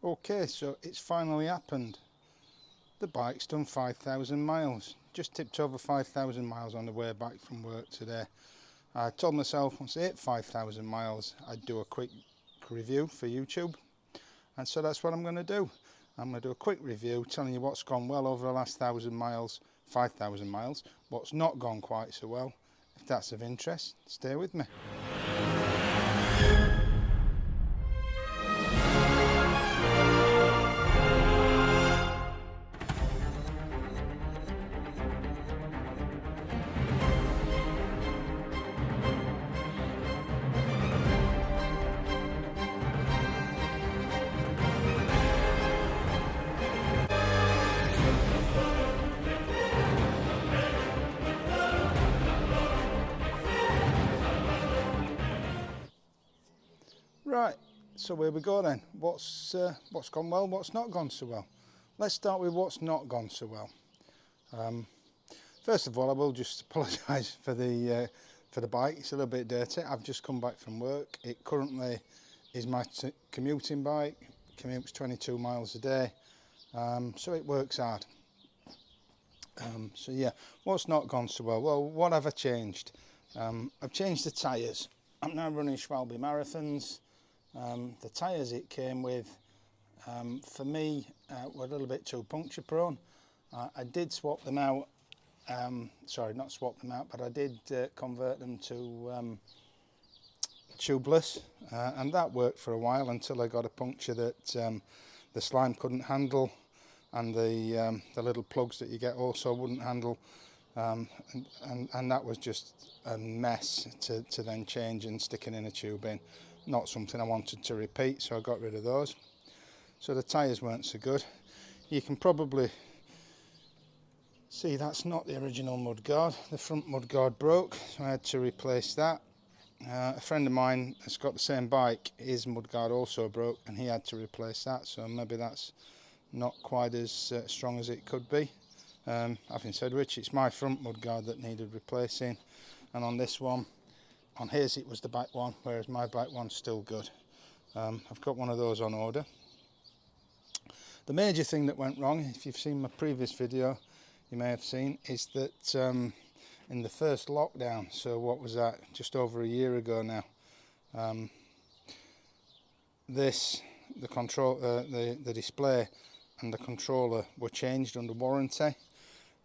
Okay, so it's finally happened. The bike's done 5,000 miles. Just tipped over 5,000 miles on the way back from work today. I told myself once I hit 5,000 miles I'd do a quick review for YouTube, and so that's what I'm going to do. I'm going to do a quick review telling you what's gone well over the last 1,000 miles, 5,000 miles, what's not gone quite so well. If that's of interest, stay with me. Right, so here we go then. What's gone well, what's not gone so well? Let's start with what's not gone so well. First of all, I will just apologise for the bike. It's a little bit dirty. I've just come back from work. It currently is my commuting bike. Commutes 22 miles a day, so it works hard. So yeah, what's not gone so well? Well, what have I changed? I've changed the tyres. I'm now running Schwalbe marathons. The tyres it came with, for me, were a little bit too puncture prone. I did swap them out, sorry, not swap them out, but I did convert them to tubeless, and that worked for a while until I got a puncture that the slime couldn't handle, and the little plugs that you get also wouldn't handle, and that was just a mess to then change and sticking in a tube in. Not something I wanted to repeat, so I got rid of those. So the tyres weren't so good. You can probably see that's not the original mudguard. The front mudguard broke, so I had to replace that. A friend of mine has got the same bike, his mudguard also broke, and he had to replace that, so maybe that's not quite as strong as it could be. Having said which, it's my front mudguard that needed replacing, and on this one, on his it was the back one, whereas my back one's still good. I've got one of those on order. The major thing that went wrong, if you've seen my previous video, you may have seen, is that in the first lockdown, so what was that, just over a year ago now, the display and the controller were changed under warranty.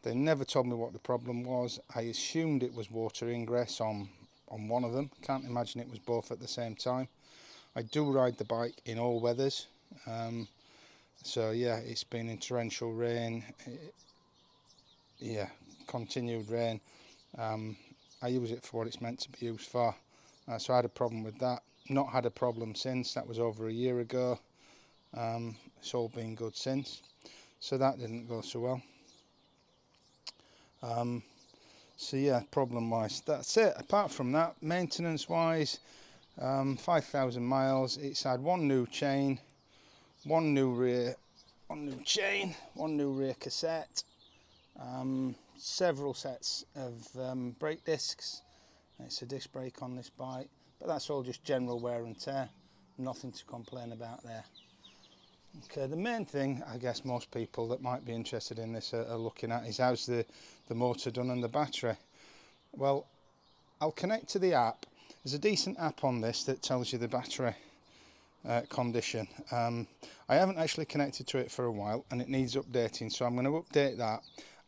They never told me what the problem was. I assumed it was water ingress on one of them. Can't imagine it was both at the same time. I do ride the bike in all weathers, so yeah, it's been in torrential rain, continued rain. I use it for what it's meant to be used for, so I had a problem with that. Not had a problem since. That was over a year ago. It's all been good since, so that didn't go so well. So yeah, problem wise, that's it. Apart from that, maintenance wise, 5,000 miles, it's had one new chain, one new rear cassette, several sets of brake discs. It's a disc brake on this bike, but that's all just general wear and tear, nothing to complain about there. Okay, the main thing I guess most people that might be interested in this are looking at is how's the motor done and the battery. Well, I'll connect to the app. There's a decent app on this that tells you the battery condition. I haven't actually connected to it for a while and it needs updating, so I'm going to update that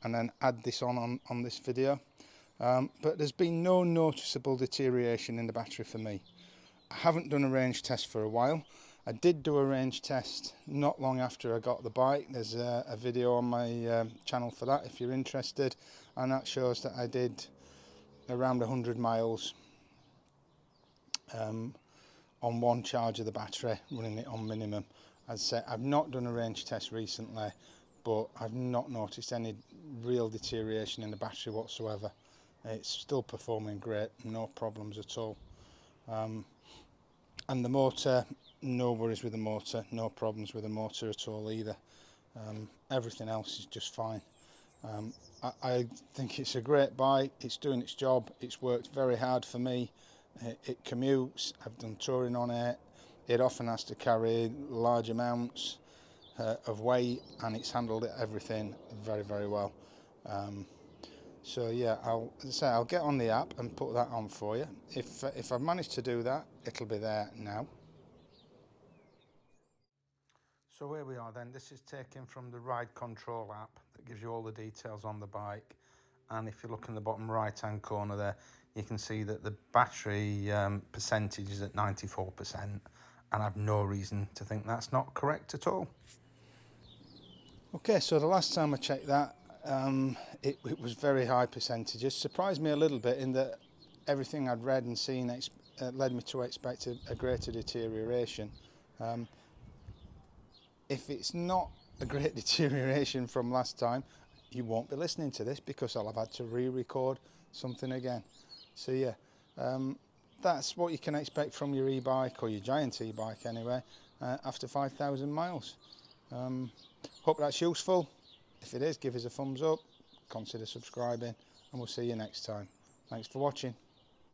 and then add this on this video. But there's been no noticeable deterioration in the battery for me. I haven't done a range test for a while. I did do a range test not long after I got the bike. There's a video on my channel for that if you're interested, and that shows that I did around 100 miles on one charge of the battery, running it on minimum. As I say, I've not done a range test recently, but I've not noticed any real deterioration in the battery whatsoever. It's still performing great, no problems at all. And the motor, no worries with the motor, no problems with the motor at all either. Everything else is just fine. I think it's a great bike, it's doing its job, it's worked very hard for me. It commutes, I've done touring on it. It often has to carry large amounts, of weight, and it's handled everything very, very well. So yeah, I'll get on the app and put that on for you. If I've managed to do that, it'll be there now. So here we are then. This is taken from the ride control app that gives you all the details on the bike. And if you look in the bottom right hand corner there, you can see that the battery percentage is at 94%, and I've no reason to think that's not correct at all. Okay, so the last time I checked that, it was very high percentages. Surprised me a little bit in that everything I'd read and seen led me to expect a greater deterioration. If it's not a great deterioration from last time, you won't be listening to this because I'll have had to re-record something again. So yeah, that's what you can expect from your e-bike, or your giant e-bike anyway, after 5,000 miles. Hope that's useful. If it is, give us a thumbs up, consider subscribing, and we'll see you next time. Thanks for watching.